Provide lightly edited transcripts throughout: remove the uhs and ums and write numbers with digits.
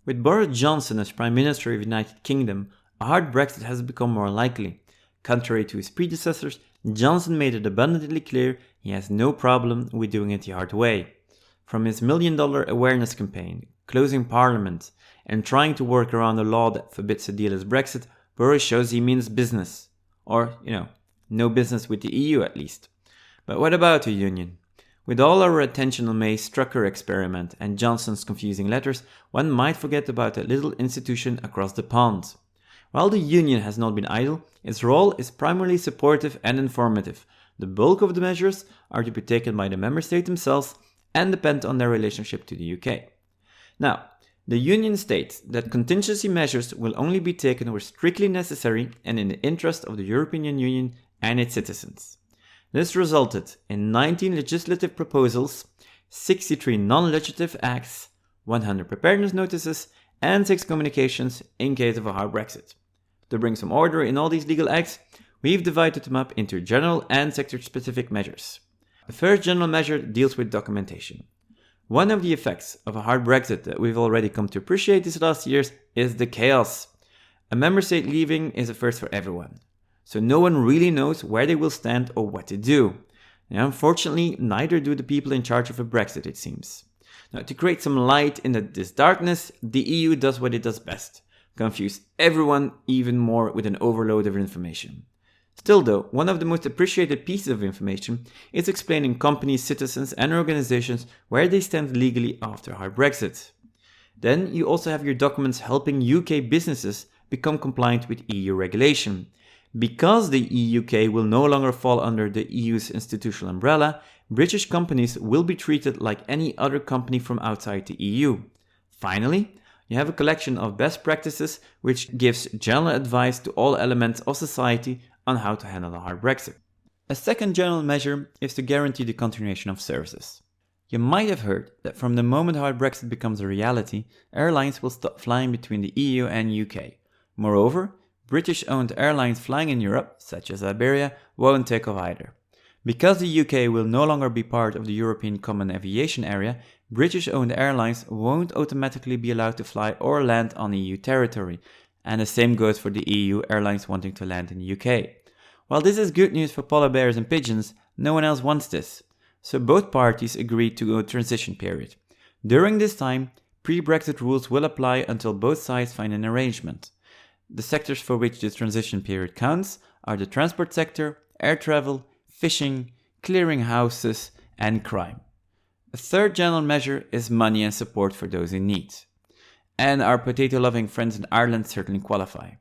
With Boris Johnson as Prime Minister of the United Kingdom, a hard Brexit has become more likely. Contrary to his predecessors, Johnson made it abundantly clear he has no problem with doing it the hard way. From his $1 million awareness campaign, closing Parliament, and trying to work around a law that forbids a deal as Brexit, Boris shows he means business. Or, no business with the EU at least. But what about the Union? With all our attention on May's Strucker experiment and Johnson's confusing letters, one might forget about a little institution across the pond. While the Union has not been idle, its role is primarily supportive and informative. The bulk of the measures are to be taken by the member states themselves and depend on their relationship to the UK. Now, the Union states that contingency measures will only be taken where strictly necessary and in the interest of the European Union and its citizens. This resulted in 19 legislative proposals, 63 non-legislative acts, 100 preparedness notices, and 6 communications in case of a hard Brexit. To bring some order in all these legal acts, we've divided them up into general and sector-specific measures. The first general measure deals with documentation. One of the effects of a hard Brexit that we've already come to appreciate these last years is the chaos. A member state leaving is a first for everyone. So no one really knows where they will stand or what to do. Now, unfortunately, neither do the people in charge of a Brexit, it seems. Now, to create some light in this darkness, the EU does what it does best: confuse everyone even more with an overload of information. Still though, one of the most appreciated pieces of information is explaining companies, citizens and organizations where they stand legally after a hard Brexit. Then you also have your documents helping UK businesses become compliant with EU regulation. Because the UK will no longer fall under the EU's institutional umbrella, British companies will be treated like any other company from outside the EU. Finally, you have a collection of best practices which gives general advice to all elements of society on how to handle a hard Brexit. A second general measure is to guarantee the continuation of services. You might have heard that from the moment hard Brexit becomes a reality, airlines will stop flying between the EU and UK. Moreover, British-owned airlines flying in Europe, such as Iberia, won't take off either. Because the UK will no longer be part of the European Common Aviation Area, British-owned airlines won't automatically be allowed to fly or land on EU territory, and the same goes for the EU airlines wanting to land in the UK. While this is good news for polar bears and pigeons, no one else wants this. So both parties agreed to a transition period. During this time, pre-Brexit rules will apply until both sides find an arrangement. The sectors for which this transition period counts are the transport sector, air travel, fishing, clearing houses, and crime. A third general measure is money and support for those in need. And our potato-loving friends in Ireland certainly qualify.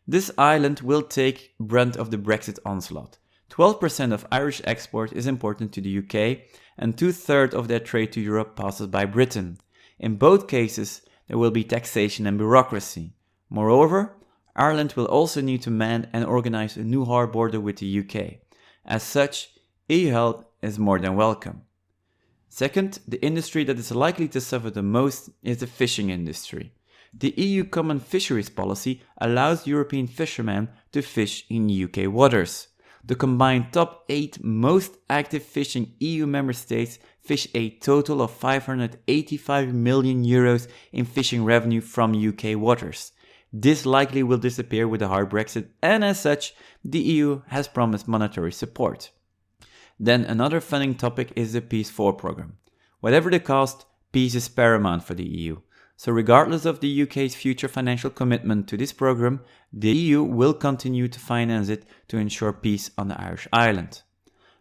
This island will take brunt of the Brexit onslaught. 12% of Irish export is important to the UK, and 2/3 of their trade to Europe passes by Britain. In both cases, there will be taxation and bureaucracy. Moreover, Ireland will also need to man and organize a new hard border with the UK. As such, EU help is more than welcome. Second, the industry that is likely to suffer the most is the fishing industry. The EU Common Fisheries Policy allows European fishermen to fish in UK waters. The combined top 8 most active fishing EU member states fish a total of €585 million in fishing revenue from UK waters. This likely will disappear with a hard Brexit, and as such, the EU has promised monetary support. Then another funding topic is the Peace 4 program. Whatever the cost, peace is paramount for the EU. So regardless of the UK's future financial commitment to this program, the EU will continue to finance it to ensure peace on the Irish island.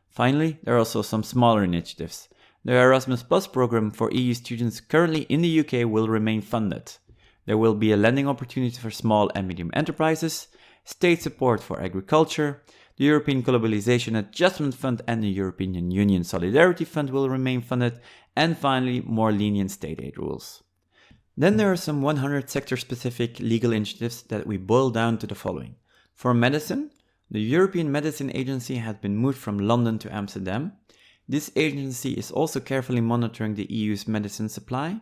Finally, there are also some smaller initiatives. The Erasmus Plus program for EU students currently in the UK will remain funded. There will be a lending opportunity for small and medium enterprises, state support for agriculture, the European Globalization Adjustment Fund and the European Union Solidarity Fund will remain funded, and finally, more lenient state aid rules. Then there are some 100 sector-specific legal initiatives that we boil down to the following. For medicine, the European Medicine Agency has been moved from London to Amsterdam. This agency is also carefully monitoring the EU's medicine supply.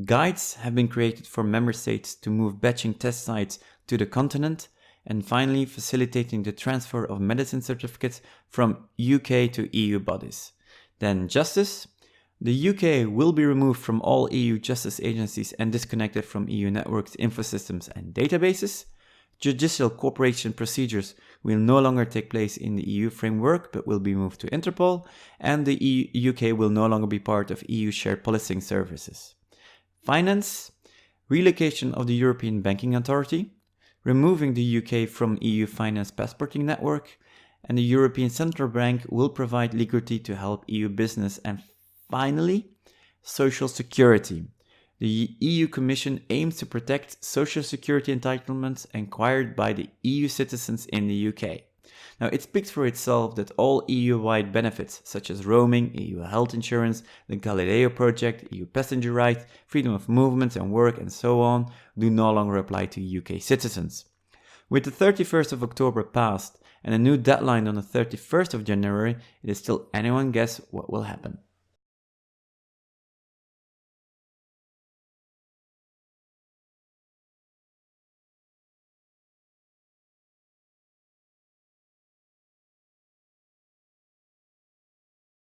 Guides have been created for member states to move batching test sites to the continent, and finally facilitating the transfer of medicine certificates from UK to EU bodies. Then justice. The UK will be removed from all EU justice agencies and disconnected from EU networks, infosystems and databases. Judicial cooperation procedures will no longer take place in the EU framework but will be moved to Interpol, and the UK will no longer be part of EU shared policing services. Finance, relocation of the European Banking Authority, removing the UK from EU finance passporting network, and the European Central Bank will provide liquidity to help EU business. And finally, social security. The EU Commission aims to protect social security entitlements acquired by the EU citizens in the UK. Now, it speaks for itself that all EU-wide benefits, such as roaming, EU health insurance, the Galileo project, EU passenger rights, freedom of movement and work, and so on, do no longer apply to UK citizens. With the 31st of October past and a new deadline on the 31st of January, it is still anyone's guess what will happen.